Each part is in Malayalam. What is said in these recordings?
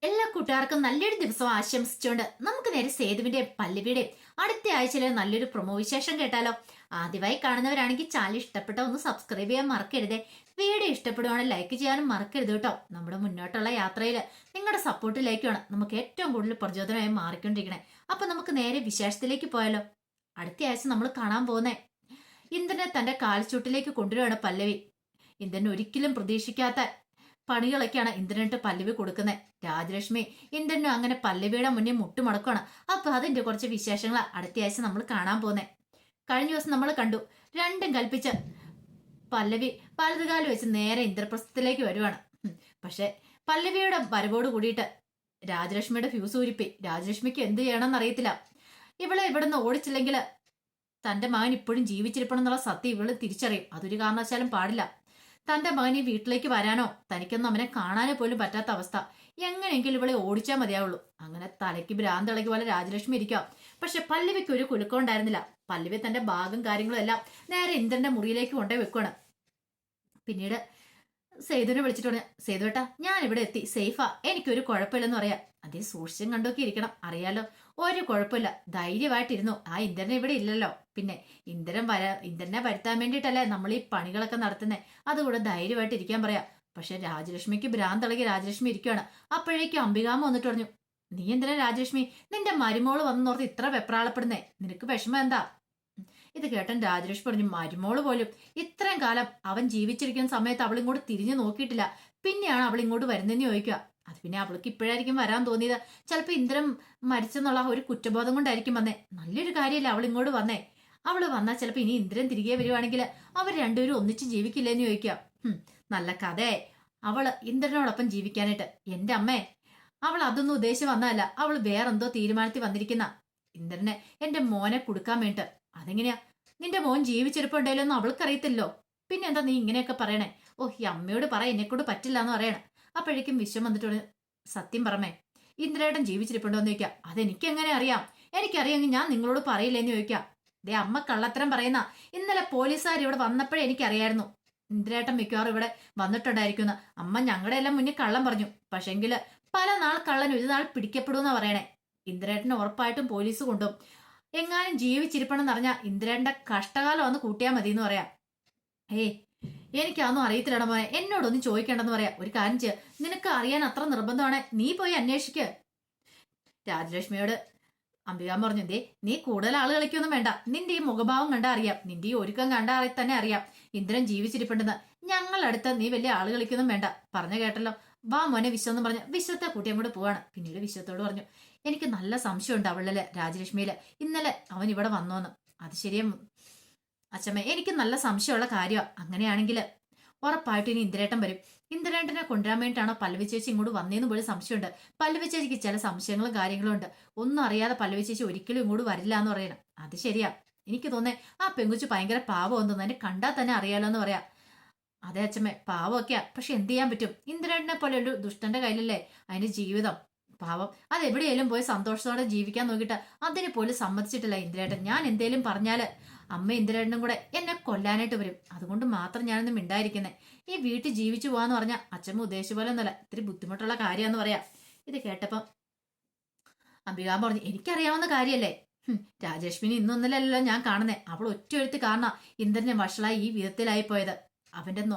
എല്ലാ കൂട്ടുകാർക്കും നല്ലൊരു ദിവസം ആശംസിച്ചുകൊണ്ട് നമുക്ക് നേരെ സേതുവിന്റെ പല്ലവിയുടെ അടുത്ത ആഴ്ചയിലെ നല്ലൊരു പ്രൊമോ വിശേഷം കേട്ടാലോ. ആദ്യമായി കാണുന്നവരാണെങ്കിൽ ചാനൽ ഇഷ്ടപ്പെട്ട ഒന്ന് സബ്സ്ക്രൈബ് ചെയ്യാൻ മറക്കരുതേ. വീഡിയോ ഇഷ്ടപ്പെടുവാണെങ്കിൽ ലൈക്ക് ചെയ്യാനും മറക്കരുത് കേട്ടോ. നമ്മുടെ മുന്നോട്ടുള്ള യാത്രയിൽ നിങ്ങളുടെ സപ്പോർട്ടിലേക്കാണ് നമുക്ക് ഏറ്റവും കൂടുതൽ പ്രചോദനമായി മാറിക്കൊണ്ടിരിക്കണേ. അപ്പൊ നമുക്ക് നേരെ വിശേഷത്തിലേക്ക് പോയാലോ. അടുത്ത ആഴ്ച നമ്മൾ കാണാൻ പോകുന്നേ ഇന്ദ്രനെ തന്റെ കാൽച്ചൂട്ടിലേക്ക് കൊണ്ടുവരികയാണ് പല്ലവി. ഇന്ദ്രൻ ഒരിക്കലും പ്രതീക്ഷിക്കാത്ത പണികളൊക്കെയാണ് ഇന്ദ്രനിട്ട് പല്ലവി കൊടുക്കുന്നത്. രാജലക്ഷ്മി ഇന്ദ്രനും അങ്ങനെ പല്ലവിയുടെ മുന്നിൽ മുട്ടുമടക്കാണ്. അപ്പൊ അതിന്റെ കുറച്ച് വിശേഷങ്ങൾ അടുത്ത ആഴ്ച നമ്മൾ കാണാൻ പോകുന്നേ. കഴിഞ്ഞ ദിവസം നമ്മൾ കണ്ടു, രണ്ടും കൽപ്പിച്ച് പല്ലവി വലതുകാലം വെച്ച് നേരെ ഇന്ദ്രപ്രസ്ഥത്തിലേക്ക് വരുവാണ്. പക്ഷെ പല്ലവിയുടെ വരവോട് കൂടിയിട്ട് രാജലക്ഷ്മിയുടെ ഫ്യൂസ് ഊരിപ്പോയി. രാജലക്ഷ്മിക്ക് എന്ത് ചെയ്യണമെന്ന് അറിയത്തില്ല. ഇവളെ ഇവിടുന്ന് ഓടിച്ചില്ലെങ്കിൽ തന്റെ മകൻ ഇപ്പോഴും ജീവിച്ചിരിപ്പണെന്നുള്ള സത്യം ഇവള് തിരിച്ചറിയും. അതൊരു കാരണവശാലും പാടില്ല. തന്റെ മകൻ ഈ വീട്ടിലേക്ക് വരാനോ തനിക്കൊന്നും അവനെ കാണാനോ പോലും പറ്റാത്ത അവസ്ഥ. എങ്ങനെയെങ്കിലും ഇവളെ ഓടിച്ചാൽ മതിയാവുള്ളൂ. അങ്ങനെ തലയ്ക്ക് ഭ്രാന്തിളക്കി പോലെ രാജലക്ഷ്മി ഇരിക്കാം. പക്ഷെ പല്ലവിക്ക് ഒരു കുലുക്കം ഉണ്ടായിരുന്നില്ല. പല്ലവി തന്റെ ബാഗും കാര്യങ്ങളും എല്ലാം നേരെ ഇന്ദ്രന്റെ മുറിയിലേക്ക് കൊണ്ടുപോയി വെക്കുവാണ്. പിന്നീട് സേതുവിനെ വിളിച്ചിട്ട് പറഞ്ഞു, സേതുവേട്ടാ ഞാൻ ഇവിടെ എത്തി, സേഫാ, എനിക്കൊരു കുഴപ്പമില്ലെന്ന് പറയാം. അതേ സൂക്ഷിച്ചും കണ്ടൊക്കെ ഇരിക്കണം, അറിയാലോ. ഒരു കുഴപ്പമില്ല, ധൈര്യമായിട്ടിരുന്നു. ആ ഇന്ദ്രൻ ഇവിടെ ഇല്ലല്ലോ. പിന്നെ ഇന്ദ്രനെ വരുത്താൻ വേണ്ടിയിട്ടല്ലേ നമ്മൾ ഈ പണികളൊക്കെ നടത്തുന്നേ. അതുകൂടെ ധൈര്യമായിട്ട് ഇരിക്കാൻ പറയാം. പക്ഷെ രാജലക്ഷ്മിക്ക് ഭ്രാന്തിളകി രാജലക്ഷ്മി ഇരിക്കുകയാണ്. അപ്പോഴേക്കും അംബികാമ്മ വന്നിട്ട് പറഞ്ഞു, നീ എന്തിനാ രാജലക്ഷ്മി നിന്റെ മരുമോള് വന്നോർത്ത് ഇത്ര വെപ്രാളപ്പെടുന്നേ? നിനക്ക് വിഷമം എന്താ? ഇത് കേട്ടൻ രാജലക്ഷ്മി പറഞ്ഞു, മരുമോള് പോലും ഇത്രയും കാലം അവൻ ജീവിച്ചിരിക്കുന്ന സമയത്ത് അവളിങ്ങോട്ട് തിരിഞ്ഞു നോക്കിയിട്ടില്ല. പിന്നെയാണ് അവൾ ഇങ്ങോട്ട് വരുന്നതെന്ന് ചോദിക്കുക. അത് പിന്നെ അവൾക്ക് ഇപ്പോഴായിരിക്കും വരാൻ തോന്നിയത്. ചിലപ്പോൾ ഇന്ദ്രൻ മരിച്ചെന്നുള്ള ഒരു കുറ്റബോധം കൊണ്ടായിരിക്കും വന്നേ. നല്ലൊരു കാര്യമല്ലേ അവൾ ഇങ്ങോട്ട് വന്നേ. അവള് വന്നാൽ ചിലപ്പോൾ ഇനി ഇന്ദ്രൻ തിരികെ വരുവാണെങ്കിൽ അവർ രണ്ടുപേരും ഒന്നിച്ച് ജീവിക്കില്ലെന്ന് ചോദിക്കുക. നല്ല കഥയെ അവള് ഇന്ദ്രനോടൊപ്പം ജീവിക്കാനായിട്ട്. എന്റെ അമ്മേ, അവൾ അതൊന്നും ഉദ്ദേശിച്ച് വന്നതല്ല. അവൾ വേറെന്തോ തീരുമാനത്തിൽ വന്നിരിക്കുന്ന. ഇന്ദ്രനെ എന്റെ മോനെ കൊടുക്കാൻ വേണ്ടിട്ട്. അതെങ്ങനെയാ? നിന്റെ മോൻ ജീവിച്ചിരിപ്പുണ്ടല്ലോ അവൾക്കറിയത്തില്ലോ. പിന്നെ എന്താ നീ ഇങ്ങനെയൊക്കെ പറയണേ? ഓ, ഈ അമ്മയോട് പറ, എന്നെക്കൊണ്ട് പറ്റില്ല എന്ന് പറയണേ. അപ്പോഴേക്കും വിശ്വം വന്നിട്ട്, സത്യം പറമേ, ഇന്ദ്രേട്ടൻ ജീവിച്ചിരിപ്പുണ്ടോ എന്ന് ചോദിക്കാം. അതെനിക്ക് എങ്ങനെ അറിയാം? എനിക്കറിയാമെങ്കിൽ ഞാൻ നിങ്ങളോട് പറയില്ലെന്ന് ചോദിക്കാം. ദേ അമ്മ കള്ളത്തരം പറയുന്ന. ഇന്നലെ പോലീസുകാർ ഇവിടെ വന്നപ്പോഴേ എനിക്കറിയായിരുന്നു ഇന്ദ്രേട്ടൻ മിക്കവാറും ഇവിടെ വന്നിട്ടുണ്ടായിരിക്കുന്ന. അമ്മ ഞങ്ങളുടെ എല്ലാം മുന്നിൽ കള്ളം പറഞ്ഞു. പക്ഷെങ്കില് പല നാൾ കള്ളൻ ഒരു നാൾ പിടിക്കപ്പെടുമെന്നാ പറയണേ. ഇന്ദ്രേട്ടനെ ഉറപ്പായിട്ടും പോലീസ് കൊണ്ടും. എങ്ങാനും ജീവിച്ചിരിപ്പണെന്ന് അറിഞ്ഞാൽ ഇന്ദ്രേട്ടന്റെ കഷ്ടകാലം ഒന്ന് കൂട്ടിയാൽ മതി എന്ന് പറയാം. ഏയ്, എനിക്കതൊന്നും അറിയത്തില്ലട മോനെ, എന്നോടൊന്നും ചോദിക്കേണ്ടെന്ന് പറയാം. ഒരു കാര്യം ചെയ്യ, നിനക്ക് അറിയാൻ അത്ര നിർബന്ധമാണ്, നീ പോയി അന്വേഷിക്ക്. രാജലക്ഷ്മിയോട് അംബികാൻ പറഞ്ഞു, ദേ നീ കൂടുതൽ ആള് കളിക്കൊന്നും വേണ്ട. നിന്റെ ഈ മുഖഭാവം കണ്ടാ അറിയാം, നിന്റെ ഈ ഒരുക്കം കണ്ടാ തന്നെ അറിയാം ഇന്ദ്രൻ ജീവിച്ചിരിപ്പുണ്ടെന്ന്. ഞങ്ങളടുത്ത് നീ വലിയ ആള് കളിക്കൊന്നും വേണ്ട. പറഞ്ഞു കേട്ടല്ലോ, വാ മോനെ വിശ്വം എന്ന് പറഞ്ഞു വിശ്വത്തെ കൂട്ടി അങ്ങോട്ട് പോവാണ്. പിന്നീട് വിശ്വത്തോട് പറഞ്ഞു, എനിക്ക് നല്ല സംശയമുണ്ട് അവളില്, രാജലക്ഷ്മിയില്. ഇന്നലെ അവൻ ഇവിടെ വന്നോന്ന്. അത് ശരിയാ അച്ഛമ്മ, എനിക്ക് നല്ല സംശയമുള്ള കാര്യമാണ്. അങ്ങനെയാണെങ്കിൽ ഉറപ്പായിട്ടും ഇനി ഇന്ദ്രേട്ടൻ വരും. ഇന്ദ്രേട്ടനെ കൊണ്ടുവരാൻ വേണ്ടിയിട്ടാണോ പല്ലവി ചേച്ചി ഇങ്ങോട്ട് വന്നേന്ന് പോലും സംശയമുണ്ട്. പല്ലവി ചേച്ചിക്ക് ചില സംശയങ്ങളും കാര്യങ്ങളും ഉണ്ട്. ഒന്നും അറിയാതെ പല്ലവി ചേച്ചി ഒരിക്കലും ഇങ്ങോട്ട് വരില്ല എന്ന് പറയണം. അത് ശരിയാ. എനിക്ക് തോന്നേ ആ പെങ്കുച്ച് ഭയങ്കര പാവം തോന്നുന്നു. എന്നെ കണ്ടാൽ തന്നെ അറിയാലോ എന്ന് പറയാം. അതെ അച്ഛമ്മേ, പാവമൊക്കെയാ. പക്ഷെ എന്ത് ചെയ്യാൻ പറ്റും? ഇന്ദ്രേട്ടനെ പോലെ ഒരു ദുഷ്ടന്റെ കയ്യിലല്ലേ അതിന്റെ ജീവിതം. പാവം, അതെവിടെയെങ്കിലും പോയി സന്തോഷത്തോടെ ജീവിക്കാൻ നോക്കിയിട്ട് അതിന് പോലും സമ്മതിച്ചിട്ടില്ല ഇന്ദ്രേട്ടൻ. ഞാൻ എന്തേലും പറഞ്ഞാല് അമ്മ ഇന്ദ്രേട്ടനും കൂടെ എന്നെ കൊല്ലാനായിട്ട് വരും. അതുകൊണ്ട് മാത്രം ഞാനൊന്നും മിണ്ടായിരിക്കുന്നേ. ഈ വീട്ടിൽ ജീവിച്ചു പോവാന്ന് പറഞ്ഞാൽ അച്ഛമ്മ ഉദ്ദേശിച്ച പോലെ ഒന്നല്ല, ഇത്തിരി ബുദ്ധിമുട്ടുള്ള കാര്യമാന്ന് പറയാം. ഇത് കേട്ടപ്പം അംബികാൻ പറഞ്ഞു, എനിക്കറിയാവുന്ന കാര്യല്ലേ. രാജലക്ഷ്മിനെ ഇന്നൊന്നല്ലല്ലോ ഞാൻ കാണുന്നേ. അവൾ ഒറ്റ എഴുത്ത് കാരണം ഇന്ദ്രനെ വഷളായി ഈ വിധത്തിലായി പോയത്.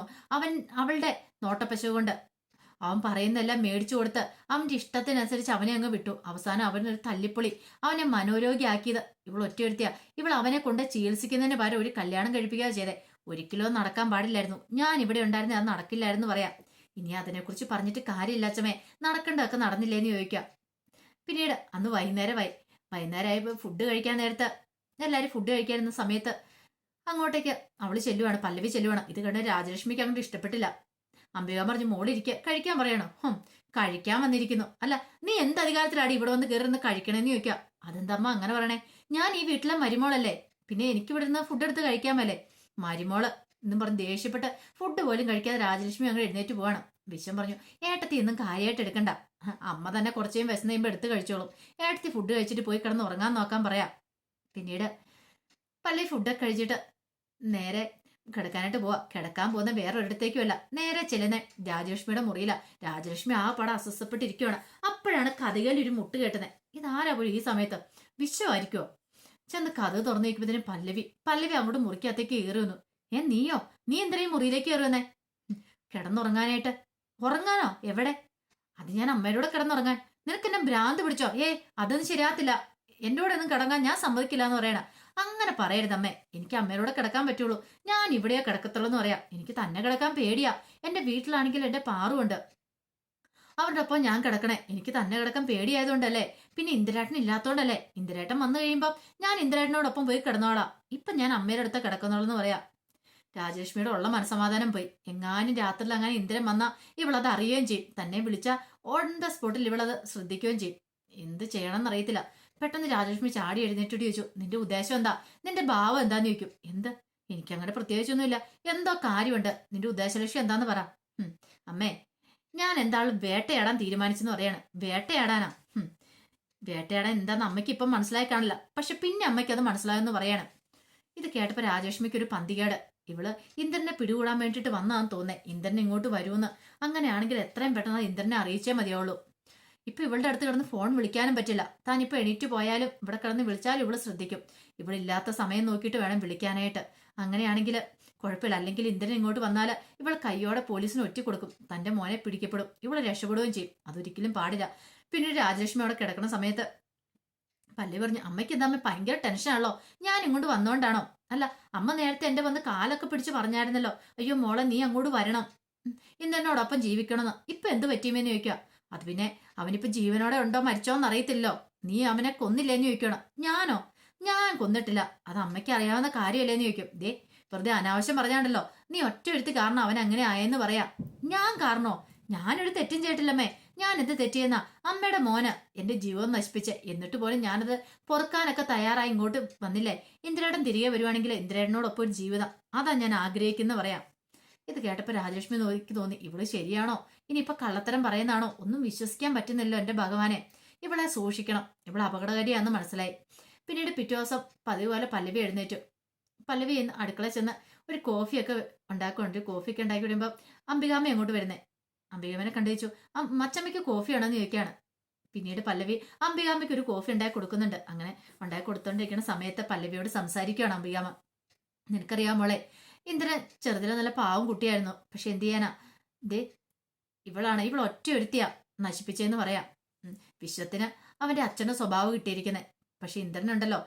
അവളുടെ നോട്ടപ്പശ കൊണ്ട് അവൻ പറയുന്നെല്ലാം മേടിച്ചു കൊടുത്ത് അവന്റെ ഇഷ്ടത്തിനനുസരിച്ച് അവനെ അങ്ങ് വിട്ടു. അവസാനം അവനൊരു തല്ലിപ്പൊളി, അവനെ മനോരോഗിയാക്കിയത് ഇവൾ ഒറ്റയെടുത്തിയ. ഇവൾ അവനെ കൊണ്ട് ചികിത്സിക്കുന്നതിന് പകരം ഒരു കല്യാണം കഴിപ്പിക്കുക ചെയ്തേ. ഒരിക്കലും നടക്കാൻ പാടില്ലായിരുന്നു. ഞാൻ ഇവിടെ ഉണ്ടായിരുന്നേ അത് നടക്കില്ലായിരുന്നു പറയാം. ഇനി അതിനെക്കുറിച്ച് പറഞ്ഞിട്ട് കാര്യമില്ല അച്ഛമേ, നടക്കേണ്ടതൊക്കെ നടന്നില്ലേന്ന് ചോദിക്കാം. പിന്നീട് അന്ന് വൈകുന്നേരമായി ഫുഡ് കഴിക്കാൻ നേരത്ത് എല്ലാവരും ഫുഡ് കഴിക്കാനിരുന്ന സമയത്ത് അങ്ങോട്ടേക്ക് അവള് ചെല്ലുവാണ്, പല്ലവി ചെല്ലുവാണ്. ഇത് കണ്ട് രാജലക്ഷ്മിക്ക് അങ്ങോട്ട് ഇഷ്ടപ്പെട്ടില്ല. അംബിക പറഞ്ഞു, മോളിരിക്കുക, കഴിക്കാൻ പറയണോ? കഴിക്കാൻ വന്നിരിക്കുന്നു. അല്ല, നീ എന്ത് അധികാരത്തിലാണ് ഇവിടെ വന്ന് കയറുന്ന കഴിക്കണേന്ന് ചോദിക്കാം. അതെന്തമ്മ അങ്ങനെ പറയണേ? ഞാൻ ഈ വീട്ടിലെ മരുമോളല്ലേ, പിന്നെ എനിക്ക് ഇവിടെ നിന്ന് ഫുഡ് എടുത്ത് കഴിക്കാമല്ലേ? മരുമോള് എന്നും പറഞ്ഞ് ദേഷ്യപ്പെട്ട് ഫുഡ് പോലും കഴിക്കാതെ രാജലക്ഷ്മി അങ്ങ് എഴുന്നേറ്റ് പോവാണ്. വിശ്വം പറഞ്ഞു, ഏട്ടത്തി ഒന്നും കാര്യമായിട്ട് എടുക്കണ്ട. അമ്മ തന്നെ കുറച്ചേയും വിശന്ന് കഴിയുമ്പോൾ എടുത്ത് കഴിച്ചോളും. ഏട്ടത്തി ഫുഡ് കഴിച്ചിട്ട് പോയി കിടന്ന് ഉറങ്ങാൻ നോക്കാൻ പറയാം. പിന്നീട് പല്ലി ഫുഡൊക്കെ കഴിച്ചിട്ട് നേരെ കിടക്കാനായിട്ട് പോവാ. കിടക്കാൻ പോകുന്ന വേറൊരിടത്തേക്കുമല്ല, നേരെ ചെല്ലുന്ന രാജലക്ഷ്മിയുടെ മുറിയില. രാജലക്ഷ്മി ആ പടം അസ്വസ്ഥപ്പെട്ടിരിക്കുകയാണ്. അപ്പോഴാണ് കഥകളിൽ ഒരു മുട്ട് കേട്ടുന്നത്. ഇതാരാ പോലും ഈ സമയത്ത് വിശ്വമായിരിക്കുമോ? ചെന്ന് കഥ തുറന്നു വയ്ക്കുമ്പോഴത്തേനും പല്ലവി അങ്ങോട്ട് മുറിക്കകത്തേക്ക് കയറി വന്നു. നീയോ? നീ എന്തിനാ മുറിയിലേക്ക് കയറി വന്നേ? കിടന്നുറങ്ങാനായിട്ട്. ഉറങ്ങാനോ? എവിടെ? അത് ഞാൻ അമ്മയുടെ കിടന്നുറങ്ങാൻ. നിനക്ക് എന്നെ ഭ്രാന്ത് പിടിച്ചോ? അതൊന്നും ശരിയാകത്തില്ല. എന്റെ കൂടെ ഒന്നും കിടങ്ങാൻ ഞാൻ സമ്മതിക്കില്ല എന്ന് പറയണ. അങ്ങനെ പറയരുത് അമ്മേ, എനിക്ക് അമ്മയോടെ കിടക്കാൻ പറ്റുള്ളൂ. ഞാൻ ഇവിടെയാ കിടക്കത്തുള്ളൂ എന്ന് പറയാം. എനിക്ക് തന്നെ കിടക്കാൻ പേടിയാ. എന്റെ വീട്ടിലാണെങ്കിൽ എന്റെ പാറുണ്ട്, അവരുടെ ഒപ്പം ഞാൻ കിടക്കണേ. എനിക്ക് തന്നെ കിടക്കാൻ പേടിയായതുകൊണ്ടല്ലേ? പിന്നെ ഇന്ദിരേട്ടൻ ഇല്ലാത്തോണ്ടല്ലേ? ഇന്ദിരേട്ടൻ വന്നു കഴിയുമ്പോൾ ഞാൻ ഇന്ദിരേട്ടനോടൊപ്പം പോയി കിടന്നോളാം. ഇപ്പൊ ഞാൻ അമ്മയുടെ അടുത്ത് കിടക്കുന്നോളെന്ന് പറയാം. രാജലക്ഷ്മിയുടെ ഉള്ള മനസമാധാനം പോയി. എങ്ങാനും രാത്രിയിൽ അങ്ങനെ ഇന്ദ്രൻ വന്നാ ഇവളത് അറിയുകയും ചെയ്യും. തന്നെ വിളിച്ച ഓൺ ദ സ്പോട്ടിൽ ഇവളത് ശ്രദ്ധിക്കുകയും ചെയ്യും. എന്ത് ചെയ്യണമെന്ന് അറിയത്തില്ല. പെട്ടെന്ന് രാജലക്ഷ്മി ചാടി എഴുന്നേറ്റിട്ട് ചോദിച്ചു, നിന്റെ ഉദ്ദേശം എന്താ? നിന്റെ ഭാവം എന്താന്ന് ചോദിക്കും. എന്ത്? എനിക്കങ്ങനെ പ്രത്യേകിച്ചൊന്നുമില്ല. എന്തോ കാര്യമുണ്ട്. നിന്റെ ഉദ്ദേശലക്ഷ്യം എന്താന്ന് പറ. അമ്മേ, ഞാൻ എന്താളും വേട്ടയാടാൻ തീരുമാനിച്ചെന്ന് പറയാണ്. വേട്ടയാടാനാ? വേട്ടയാടാൻ എന്താന്ന് അമ്മയ്ക്ക് ഇപ്പം മനസ്സിലായി കാണില്ല. പക്ഷെ പിന്നെ അമ്മയ്ക്ക് അത് മനസ്സിലായെന്ന് പറയാണ്. ഇത് കേട്ടപ്പോ രാജലക്ഷ്മിക്ക് ഒരു പന്തികേട്. ഇവള് ഇന്ദ്രനെ പിടികൂടാൻ വേണ്ടിയിട്ട് വന്നാന്ന് തോന്നേ. ഇന്ദ്രൻ ഇങ്ങോട്ട് വരുമെന്ന്. അങ്ങനെയാണെങ്കിൽ എത്രയും പെട്ടെന്ന് ഇന്ദ്രനെ അറിയിച്ചേ മതിയാവുള്ളൂ. ഇപ്പൊ ഇവളുടെ അടുത്ത് കിടന്ന് ഫോൺ വിളിക്കാനും പറ്റില്ല. താനിപ്പോ എണീറ്റ് പോയാലും ഇവിടെ കിടന്ന് വിളിച്ചാലും ഇവള് ശ്രദ്ധിക്കും. ഇവളില്ലാത്ത സമയം നോക്കിയിട്ട് വേണം വിളിക്കാനായിട്ട്. അങ്ങനെയാണെങ്കിൽ കുഴപ്പമില്ല. അല്ലെങ്കിൽ ഇന്ദ്രൻ ഇങ്ങോട്ട് വന്നാൽ ഇവൾ കയ്യോടെ പോലീസിന് ഒറ്റ കൊടുക്കും. തന്റെ മോനെ പിടിക്കപ്പെടും. ഇവള് രക്ഷപ്പെടുകയും ചെയ്യും. അതൊരിക്കലും പാടില്ല. പിന്നെ രാജലക്ഷ്മി അവിടെ കിടക്കുന്ന സമയത്ത് പല്ലി പറഞ്ഞു, അമ്മയ്ക്ക് എന്താ അമ്മ ഭയങ്കര ടെൻഷനാണല്ലോ? ഞാൻ ഇങ്ങോട്ട് വന്നോണ്ടാണോ? അല്ല, അമ്മ നേരത്തെ എന്റെ വന്ന് കാലൊക്കെ പിടിച്ച് പറഞ്ഞായിരുന്നല്ലോ, അയ്യോ മോളെ നീ അങ്ങോട്ട് വരണം, ഇന്ദ്രനോടൊപ്പം ജീവിക്കണമെന്ന്. ഇപ്പൊ എന്ത് പറ്റിയുമെന്ന് ചോദിക്കുക. അത് പിന്നെ അവനിപ്പോ ജീവനോടെ ഉണ്ടോ മരിച്ചോന്ന് അറിയത്തില്ലോ. നീ അവനെ കൊന്നില്ലേന്ന് ചോദിക്കണം. ഞാനോ? ഞാൻ കൊന്നിട്ടില്ല. അത് അമ്മയ്ക്ക് അറിയാവുന്ന കാര്യമല്ലേന്ന് ചോദിക്കും. ദേ, വെറുതെ അനാവശ്യം പറഞ്ഞാണ്ടല്ലോ. നീ ഒറ്റ എഴുത്ത് കാരണം അവൻ അങ്ങനെ ആയെന്ന് പറയാ. ഞാൻ കാരണോ? ഞാനൊരു തെറ്റും ചെയ്തിട്ടില്ലമ്മേ. ഞാൻ എന്ത് തെറ്റിയെന്നാ? അമ്മയുടെ മോന് എന്റെ ജീവൻ നശിപ്പിച്ച്, എന്നിട്ട് പോലും ഞാനത് പൊറുക്കാനൊക്കെ തയ്യാറായി ഇങ്ങോട്ട് വന്നില്ലേ? ഇന്ദ്രേട്ടൻ തിരികെ വരുവാണെങ്കിൽ ഇന്ദ്രേട്ടനോടൊപ്പം ഒരു ജീവിതം, അതാ ഞാൻ ആഗ്രഹിക്കുന്ന പറയാം. ഇത് കേട്ടപ്പോ രാജലക്ഷ്മി നോക്കി തോന്നി, ഇവള് ശരിയാണോ? ഇനിയിപ്പൊ കള്ളത്തരം പറയുന്നതാണോ? ഒന്നും വിശ്വസിക്കാൻ പറ്റുന്നില്ലോ എന്റെ ഭഗവാനെ. ഇവളെ സൂക്ഷിക്കണം. ഇവളെ അപകടകാരിയാന്ന് മനസ്സിലായി. പിന്നീട് പിറ്റേ ദിവസം പതിവ് പോലെ പല്ലവി എഴുന്നേറ്റു. പല്ലവി അടുക്കളയിൽ ചെന്ന് ഒരു കോഫിയൊക്കെ ഉണ്ടാക്കുന്നുണ്ട്. കോഫിയൊക്കെ ഉണ്ടാക്കി വിടുമ്പോൾ അംബികാമ്മ എങ്ങോട്ട് വരുന്നേ. അംബികാമ്മനെ കണ്ടുവച്ചു. മച്ചമ്മയ്ക്ക് കോഫി ആണോന്ന് ചോദിക്കുകയാണ്. പിന്നീട് പല്ലവി അംബികാമ്മയ്ക്ക് ഒരു കോഫി ഉണ്ടാക്കി കൊടുക്കുന്നുണ്ട്. അങ്ങനെ ഉണ്ടാക്കി കൊടുത്തോണ്ടിരിക്കുന്ന സമയത്ത് പല്ലവിയോട് സംസാരിക്കുകയാണ് അംബികാമ്മ. നിനക്കറിയാം മോളെ, ഇന്ദ്രൻ ചെറുതിലെ നല്ല പാവം കുട്ടിയായിരുന്നു. പക്ഷെ എന്ത് ചെയ്യാനാ, ദേ ഇവൾ ഒറ്റ ഒരുത്തിയാ നശിപ്പിച്ചെന്ന് പറയാം. വിശ്വത്തിന് അവന്റെ അച്ഛന്റെ സ്വഭാവം കിട്ടിയിരിക്കുന്നത്. പക്ഷെ ഇന്ദ്രനുണ്ടല്ലോ,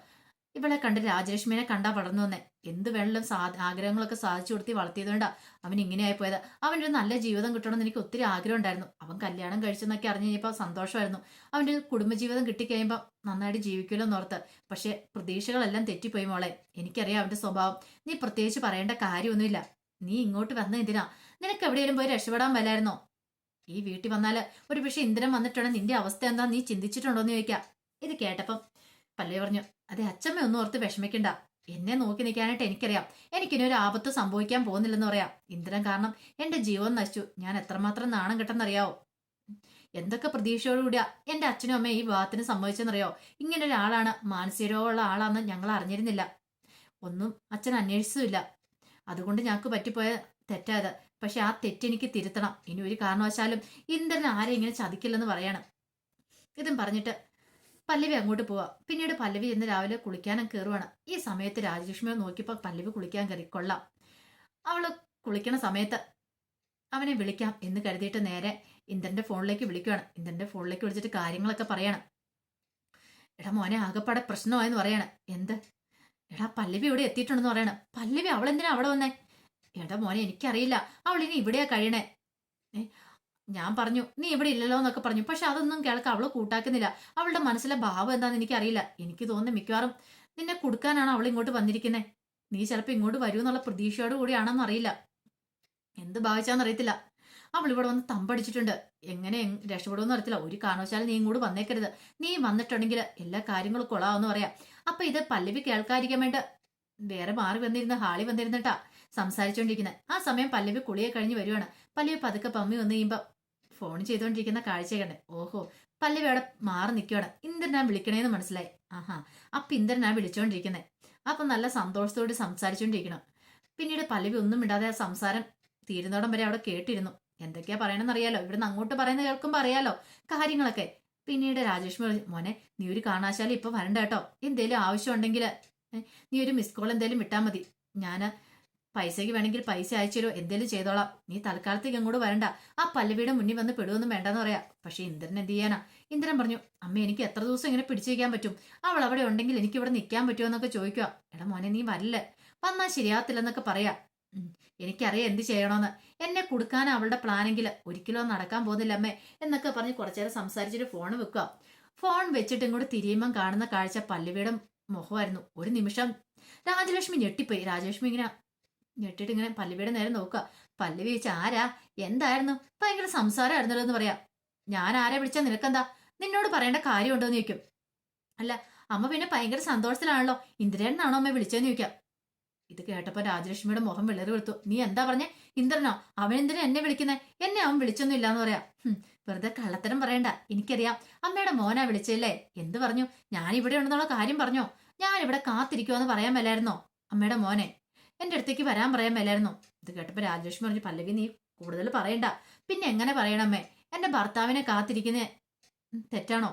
ഇവളെ കണ്ട് രാജലക്ഷ്മിനെ കണ്ടാ വളർന്നു വന്നേ. എന്ത് വേണമെങ്കിലും ആഗ്രഹങ്ങളൊക്കെ സാധിച്ചു കൊടുത്തി വളർത്തിയതുകൊണ്ടാ അവൻ ഇങ്ങനെയായി പോയത്. അവനൊരു നല്ല ജീവിതം കിട്ടണമെന്ന് എനിക്ക് ഒത്തിരി ആഗ്രഹം ഉണ്ടായിരുന്നു. അവൻ കല്യാണം കഴിച്ചെന്നൊക്കെ അറിഞ്ഞു കഴിഞ്ഞപ്പോൾ സന്തോഷമായിരുന്നു. അവന്റെ കുടുംബജീവിതം കിട്ടിക്കഴിയുമ്പോൾ നന്നായിട്ട് ജീവിക്കുമല്ലോ എന്നോർത്ത്. പക്ഷെ പ്രതീക്ഷകളെല്ലാം തെറ്റിപ്പോയി മോളെ. എനിക്കറിയാം അവന്റെ സ്വഭാവം. നീ പ്രത്യേകിച്ച് പറയേണ്ട കാര്യമൊന്നുമില്ല. നീ ഇങ്ങോട്ട് വന്ന എന്തിനാ? നിനക്ക് എവിടെയെങ്കിലും പോയി രക്ഷപ്പെടാൻ വല്ലായിരുന്നോ? ഈ വീട്ടിൽ വന്നാല് ഒരു പക്ഷെ ഇന്ദ്രൻ വന്നിട്ടുണ്ടെങ്കിൽ നിന്റെ അവസ്ഥ എന്താ നീ ചിന്തിച്ചിട്ടുണ്ടോന്ന് ചോദിക്കാം. ഇത് കേട്ടപ്പം പല്ലവി പറഞ്ഞു, അതെ അച്ഛമ്മ ഒന്നും ഓർത്ത് വിഷമിക്കണ്ട. എന്നെ നോക്കി നിൽക്കാനായിട്ട് എനിക്കറിയാം. എനിക്കിനി ഒരു ആപത്ത് സംഭവിക്കാൻ പോകുന്നില്ലെന്ന് പറയാം. ഇന്ദ്രൻ കാരണം എന്റെ ജീവൻ നശിച്ചു. ഞാൻ എത്രമാത്രം നാണം കെട്ടെന്നറിയാവോ? എന്തൊക്കെ പ്രതീക്ഷയോടുകൂടിയാ എന്റെ അച്ഛനും അമ്മയും ഈ വിവാഹത്തിന് സംഭവിച്ചെന്നറിയോ? ഇങ്ങനെ ഒരാളാണ്, മാനസിക രോഗമുള്ള ആളാന്ന് ഞങ്ങൾ അറിഞ്ഞിരുന്നില്ല. ഒന്നും അച്ഛൻ അന്വേഷിച്ചില്ല. അതുകൊണ്ട് ഞങ്ങൾക്ക് പറ്റിപ്പോയ തെറ്റായത്. പക്ഷെ ആ തെറ്റെനിക്ക് തിരുത്തണം. ഇനി ഒരു കാരണവശാലും ഇന്ദ്രൻ ആരെയും ഇങ്ങനെ ചതിക്കില്ലെന്ന് പറയാണ്. ഇതും പറഞ്ഞിട്ട് പല്ലവി അങ്ങോട്ട് പോവാ. പിന്നീട് പല്ലവി ഇന്ന് രാവിലെ കുളിക്കാനും കയറുവാണ്. ഈ സമയത്ത് രാജലക്ഷ്മിയെ നോക്കിയപ്പോൾ പല്ലവി കുളിക്കാൻ കയറി. കൊള്ളാം, അവള് കുളിക്കണ സമയത്ത് അവനെ വിളിക്കാം എന്ന് കരുതിയിട്ട് നേരെ ഇന്ദ്രന്റെ ഫോണിലേക്ക് വിളിക്കുകയാണ്. ഇന്ദ്രന്റെ ഫോണിലേക്ക് വിളിച്ചിട്ട് കാര്യങ്ങളൊക്കെ പറയാണ്. എടാ മോനെ, ആകെപ്പാടെ പ്രശ്നമായെന്ന് പറയാണ്. എന്ത്? എടാ പല്ലവി ഇവിടെ എത്തിയിട്ടുണ്ടെന്ന് പറയാണ്. പല്ലവി? അവളെന്തിനാ അവിടെ വന്നേ? എടാ മോനെ, എനിക്കറിയില്ല. അവൾ ഇനി ഇവിടെയാ കഴിയണേ. ഞാൻ പറഞ്ഞു നീ ഇവിടെ ഇല്ലല്ലോ എന്നൊക്കെ പറഞ്ഞു. പക്ഷെ അതൊന്നും കേൾക്കാൻ അവള് കൂട്ടാക്കുന്നില്ല. അവളുടെ മനസ്സിലെ ഭാവം എന്താന്ന് എനിക്കറിയില്ല. എനിക്ക് തോന്നുന്നു മിക്കവാറും നിന്നെ കൊടുക്കാനാണ് അവൾ ഇങ്ങോട്ട് വന്നിരിക്കുന്നത്. നീ ചിലപ്പോൾ ഇങ്ങോട്ട് വരൂ എന്നുള്ള പ്രതീക്ഷയോട് കൂടിയാണെന്ന് അറിയില്ല. എന്ത് ഭാവിച്ചാന്നറിയത്തില്ല. അവൾ ഇവിടെ വന്ന് തമ്പടിച്ചിട്ടുണ്ട്. എങ്ങനെ രക്ഷപ്പെടുമെന്ന് അറിയത്തില്ല. ഒരു കാരണവശാലും നീ ഇങ്ങോട്ട് വന്നേക്കരുത്. നീ വന്നിട്ടുണ്ടെങ്കിൽ എല്ലാ കാര്യങ്ങളും കൊള്ളാവെന്ന് പറയാം. അപ്പൊ ഇത് പല്ലവി കേൾക്കാതിരിക്കാൻ വേണ്ടി വേറെ മാറി വന്നിരുന്ന ഹാളി വന്നിരുന്നിട്ടാ സംസാരിച്ചുകൊണ്ടിരിക്കുന്നത്. ആ സമയം പല്ലവി കുളിയെ കഴിഞ്ഞ് വരുവാണ്. പല്ലവി പതുക്കെ പമ്മി വന്നു കഴിയുമ്പോ ഫോൺ ചെയ്തുകൊണ്ടിരിക്കുന്ന കാഴ്ച കണ്ടേ. ഓഹോ, പല്ലവി അവിടെ മാറി നിൽക്കുകയാണ്. ഇന്ദ്രനാ വിളിക്കണേന്ന് മനസ്സിലായി. ആഹാ, അപ്പൊ ഇന്ദ്രനാ വിളിച്ചോണ്ടിരിക്കുന്നത്. അപ്പൊ നല്ല സന്തോഷത്തോട് സംസാരിച്ചോണ്ടിരിക്കണം. പിന്നീട് പല്ലവി ഒന്നും ഇടാതെ ആ സംസാരം തീരുന്നോടം വരെ അവിടെ കേട്ടിരുന്നു. എന്തൊക്കെയാ പറയണമെന്ന് അറിയാലോ. ഇവിടുന്ന് അങ്ങോട്ട് പറയുന്ന കേൾക്കുമ്പോ അറിയാലോ കാര്യങ്ങളൊക്കെ. പിന്നീട് രാജേഷ്മി പറഞ്ഞു, മോനെ നീ ഒരു കാരണവശാലും ഇപ്പൊ വരണ്ട കേട്ടോ, എന്തേലും ആവശ്യം ഉണ്ടെങ്കിൽ നീ ഒരു മിസ് കോൾ എന്തേലും വിട്ടാൽ മതി, ഞാൻ പൈസയ്ക്ക് വേണമെങ്കിൽ പൈസ അയച്ചു തരുമോ, എന്തേലും ചെയ്തോളാം, നീ തൽക്കാലത്തേക്ക് അങ്ങോട്ട് വരണ്ട, ആ പല്ലവിയുടെ മുന്നിൽ വന്ന് പെടുവൊന്നും വേണ്ടെന്ന് പറയാ. പക്ഷെ ഇന്ദ്രൻ എന്ത് ചെയ്യാനാ? ഇന്ദ്രൻ പറഞ്ഞു, അമ്മ എനിക്ക് എത്ര ദിവസം ഇങ്ങനെ പിടിച്ചു വയ്ക്കാൻ പറ്റും, അവൾ അവിടെ ഉണ്ടെങ്കിൽ എനിക്ക് ഇവിടെ നിൽക്കാൻ പറ്റുമോ എന്നൊക്കെ ചോദിക്കുക. എടാ മോനെ നീ വരില്ല, വന്നാൽ ശരിയാകത്തില്ലെന്നൊക്കെ പറയാ. എനിക്കറിയാം എന്ത് ചെയ്യണമെന്ന്, എന്നെ കൊടുക്കാൻ അവളുടെ പ്ലാനെങ്കിൽ ഒരിക്കലും നടക്കാൻ പോകുന്നില്ല അമ്മേ എന്നൊക്കെ പറഞ്ഞ് കുറച്ചേരം സംസാരിച്ചിട്ട് ഫോൺ വെക്കുക. ഫോൺ വെച്ചിട്ട് ഇങ്ങോട്ട് തിരിയുമ്പം കാണുന്ന കാഴ്ച പല്ലവിയുടെ മുഖമായിരുന്നു. ഒരു നിമിഷം രാജലക്ഷ്മി ഞെട്ടിപ്പോയി. രാജലക്ഷ്മി ഇങ്ങനെ ഞെട്ടിട്ട് ഇങ്ങനെ പല്ലവിയുടെ നേരെ നോക്കുക. പല്ലവി ചോദിച്ച, ആരാ, എന്തായിരുന്നു, ഭയങ്കര സംസാരമായിരുന്നല്ലോ എന്ന് പറയാം. ഞാൻ ആരെ വിളിച്ചാ നിനക്കെന്താ, നിന്നോട് പറയേണ്ട കാര്യമുണ്ടോ എന്ന് ചോദിക്കും. അല്ല അമ്മ പിന്നെ ഭയങ്കര സന്തോഷത്തിലാണല്ലോ, ഇന്ദ്രനാണോ അമ്മ വിളിച്ചതെന്ന് ചോദിക്കാം. ഇത് കേട്ടപ്പോ രാജലക്ഷ്മിയുടെ മുഖം വിളറി കൊടുത്തു. നീ എന്താ പറഞ്ഞേ, ഇന്ദ്രനോ? അവൻ എന്തിനാ എന്നെ വിളിക്കുന്നേ? എന്നെ അവൻ വിളിച്ചൊന്നും ഇല്ലാന്ന് പറയാം. വെറുതെ കള്ളത്തരം പറയണ്ട, എനിക്കറിയാം അമ്മയുടെ മോനാ വിളിച്ചല്ലേ. എന്ത് പറഞ്ഞു? ഞാൻ ഇവിടെ ഉണ്ടെന്നുള്ള കാര്യം പറഞ്ഞോ? ഞാൻ ഇവിടെ കാത്തിരിക്കുവാന്ന് പറയാൻ മേലായിരുന്നോ? അമ്മയുടെ മോനെ എന്റെ അടുത്തേക്ക് വരാൻ പറയാൻ മേലായിരുന്നോ? ഇത് കേട്ടപ്പോ രാജലക്ഷ്മി പറഞ്ഞു, പല്ലവി നീ കൂടുതൽ പറയണ്ട. പിന്നെ എങ്ങനെ പറയണമ്മേ, എന്റെ ഭർത്താവിനെ കാത്തിരിക്കുന്നേ തെറ്റാണോ?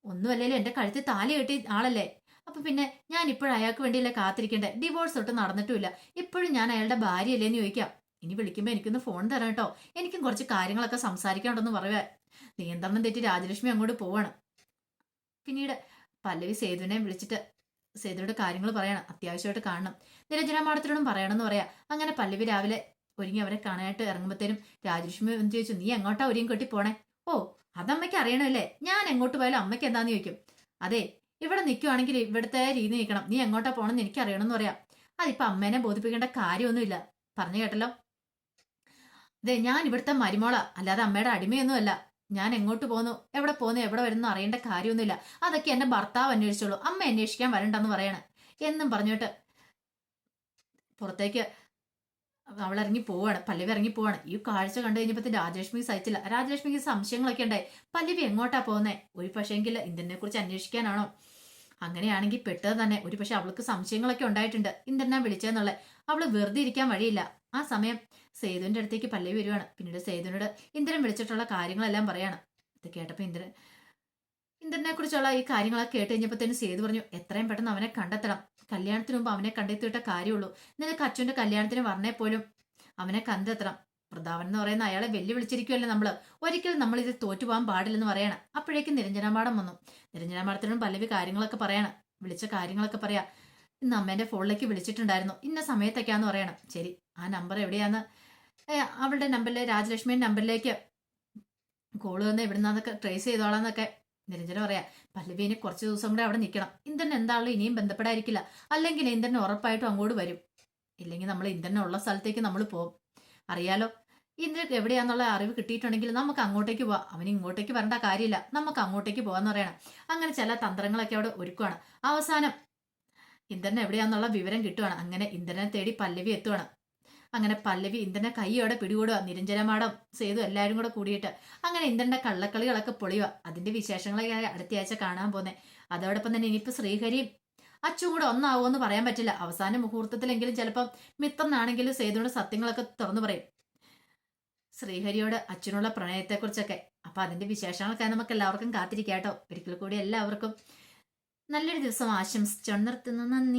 ഒന്നുമല്ലേലും എന്റെ കഴുത്തിൽ താലി കെട്ടി ആളല്ലേ. അപ്പൊ പിന്നെ ഞാൻ ഇപ്പോഴും അയാൾക്ക് വേണ്ടിയല്ലേ കാത്തിരിക്കണ്ടേ? ഡിവോഴ്സ് തൊട്ട് നടന്നിട്ടുമില്ല, ഇപ്പോഴും ഞാൻ അയാളുടെ ഭാര്യയല്ലേന്ന് ചോദിക്കാം. ഇനി വിളിക്കുമ്പോ എനിക്കൊന്ന് ഫോൺ തരാം കേട്ടോ, എനിക്കും കുറച്ച് കാര്യങ്ങളൊക്കെ സംസാരിക്കാനുണ്ടെന്ന് പറയുക. നിയന്ത്രണം തെറ്റി രാജലക്ഷ്മി അങ്ങോട്ട് പോവാണ്. പിന്നീട് പല്ലവി സേതുവിനെ വിളിച്ചിട്ട് സേതുവിടെ കാര്യങ്ങൾ പറയണം, അത്യാവശ്യമായിട്ട് കാണണം, നിരഞ്ജന മാഡത്തിനോടും പറയണമെന്ന് പറയാ. അങ്ങനെ പല്ലവി രാവിലെ ഒരുങ്ങി അവരെ കാണാനായിട്ട് ഇറങ്ങുമ്പോഴത്തേനും രാജലക്ഷ്മി എന്ന് ചോദിച്ചു, നീ എങ്ങോട്ടാ ഒരുങ്ങി കെട്ടി പോണേ? ഓ അതമ്മയ്ക്ക് അറിയണമല്ലേ, ഞാൻ എങ്ങോട്ട് പോയാലും അമ്മയ്ക്ക് എന്താന്ന് ചോദിക്കും. അതെ ഇവിടെ നിൽക്കുവാണെങ്കിൽ ഇവിടുത്തെ രീതി നിൽക്കണം, നീ എങ്ങോട്ടാ പോണെന്ന് എനിക്ക് അറിയണമെന്ന് പറയാം. അതിപ്പോ അമ്മേനെ ബോധിപ്പിക്കേണ്ട കാര്യമൊന്നുമില്ല, പറഞ്ഞു കേട്ടല്ലോ. അതെ ഞാൻ ഇവിടുത്തെ മരുമോളാ, അല്ലാതെ അമ്മയുടെ അടിമയൊന്നുമല്ല. ഞാൻ എങ്ങോട്ട് പോന്നു, എവിടെ പോന്നു, എവിടെ വരുന്നു അറിയേണ്ട കാര്യമൊന്നുമില്ല, അതൊക്കെ എന്റെ ഭർത്താവ് അന്വേഷിച്ചോളൂ, അമ്മ അന്വേഷിക്കാൻ വരണ്ടെന്ന് പറയണം എന്നും പറഞ്ഞിട്ട് പുറത്തേക്ക് അവളിറങ്ങി പോവാണ്. പല്ലവി ഇറങ്ങി പോവാണ്. ഈ കാഴ്ച കണ്ടു കഴിഞ്ഞപ്പോ രാജലക്ഷ്മി സഹിച്ചില്ല. രാജലക്ഷ്മിക്ക് സംശയങ്ങളൊക്കെ ഉണ്ടായി. പല്ലവി എങ്ങോട്ടാ പോകുന്നേ? ഒരു പക്ഷേങ്കിൽ ഇന്ദ്രനെ കുറിച്ച് അന്വേഷിക്കാനാണോ? അങ്ങനെയാണെങ്കിൽ പെട്ടത് തന്നെ. ഒരു പക്ഷെ അവൾക്ക് സംശയങ്ങളൊക്കെ ഉണ്ടായിട്ടുണ്ട്, ഇന്ദ്രനെ വിളിച്ചെന്നുള്ള. അവള് വെറുതെ ഇരിക്കാൻ വഴിയില്ല. ആ സമയം സേതുവിന്റെ അടുത്തേക്ക് പല്ലവി വരുവാണ്. പിന്നീട് സേതുവിനോട് ഇന്ദ്രൻ വിളിച്ചിട്ടുള്ള കാര്യങ്ങളെല്ലാം പറയാണ്. ഇത് കേട്ടപ്പോ ഇന്ദ്രനെ കുറിച്ചുള്ള ഈ കാര്യങ്ങളൊക്കെ കേട്ട് കഴിഞ്ഞപ്പോഴത്തേനും സേതു പറഞ്ഞു, എത്രയും പെട്ടെന്ന് അവനെ കണ്ടെത്തണം, കല്യാണത്തിന് മുമ്പ് അവനെ കണ്ടെത്തിയിട്ട കാര്യമുള്ളൂ, നിനക്ക് അച്ഛൻ്റെ കല്യാണത്തിന് പറഞ്ഞേ പോലും അവനെ കണ്ടെത്തണം. പ്രതാപൻ എന്ന് പറയുന്ന അയാളെ വെല്ലുവിളിച്ചിരിക്കുമല്ലേ നമ്മള്, ഒരിക്കലും നമ്മൾ ഇത് തോറ്റുപോകാൻ പാടില്ലെന്ന് പറയണം. അപ്പോഴേക്കും നിരഞ്ജന മാഡം വന്നു. നിരഞ്ജന മാഡത്തിനോടും പല്ലവി കാര്യങ്ങളൊക്കെ പറയണം, വിളിച്ച കാര്യങ്ങളൊക്കെ പറയാ. ഇന്ന് അമ്മേന്റെ ഫോണിലേക്ക് വിളിച്ചിട്ടുണ്ടായിരുന്നു, ഇന്ന സമയത്തൊക്കെയാന്ന് പറയണം. ശരി, ആ നമ്പർ എവിടെയാന്ന് അവളുടെ നമ്പറിലെ രാജലക്ഷ്മിയുടെ നമ്പറിലേക്ക് കോള് വന്ന് എവിടുന്നാന്നൊക്കെ ട്രേസ് ചെയ്തോളാന്നൊക്കെ നിരഞ്ജന പറയാ. പല്ലവി ഇനി കുറച്ച് ദിവസം കൂടെ അവിടെ നിൽക്കണം, ഇന്ദ്രൻ എന്താണല്ലോ ഇനിയും ബന്ധപ്പെടാതിരിക്കില്ല, അല്ലെങ്കിൽ ഇന്ദ്രൻ ഉറപ്പായിട്ടും അങ്ങോട്ട് വരും, ഇല്ലെങ്കിൽ നമ്മൾ ഇന്ദ്രനെ ഉള്ള സ്ഥലത്തേക്ക് നമ്മൾ പോകും. അറിയാലോ ഇന്ദ്രൻ എവിടെയാന്നുള്ള അറിവ് കിട്ടിയിട്ടുണ്ടെങ്കിൽ നമുക്ക് അങ്ങോട്ടേക്ക് പോവാം, അവന് ഇങ്ങോട്ടേക്ക് വരേണ്ട കാര്യമില്ല, നമുക്ക് അങ്ങോട്ടേക്ക് പോകാന്ന് പറയണം. അങ്ങനെ ചില തന്ത്രങ്ങളൊക്കെ അവിടെ ഒരുക്കുവാണ്. അവസാനം ഇന്ദ്രൻ എവിടെയാന്നുള്ള വിവരം കിട്ടുവാണ്. അങ്ങനെ ഇന്ദ്രനെ തേടി പല്ലവി എത്തുവാണ്. അങ്ങനെ പല്ലവി ഇന്ദ്രനെ കൈയോടെ പിടികൂടുക. നിരഞ്ജന മാഡം സേതു എല്ലാവരും കൂടെ കൂടിയിട്ട് അങ്ങനെ ഇന്ദ്രന്റെ കള്ളക്കളികളൊക്കെ പൊളിയുക. അതിന്റെ വിശേഷങ്ങളൊക്കെ അടുത്ത ആഴ്ച കാണാൻ പോന്നെ. അതോടൊപ്പം തന്നെ ഇനിയിപ്പോ ശ്രീഹരിയും അച്ചും കൂടെ ഒന്നാവുമെന്ന് പറയാൻ പറ്റില്ല. അവസാന മുഹൂർത്തത്തിലെങ്കിലും ചിലപ്പം മിത്രനാണെങ്കിലും സേതുവിന്റെ സത്യങ്ങളൊക്കെ തുറന്നു പറയും, ശ്രീഹരിയോട് അച്ഛനുള്ള പ്രണയത്തെക്കുറിച്ചൊക്കെ. അപ്പൊ അതിന്റെ വിശേഷങ്ങൾക്കായി നമുക്ക് എല്ലാവർക്കും കാത്തിരിക്കാട്ടോ. ഒരിക്കൽ കൂടി എല്ലാവർക്കും നല്ലൊരു ദിവസം ആശംസിച്ചു നിർത്തുന്നു. നന്ദി.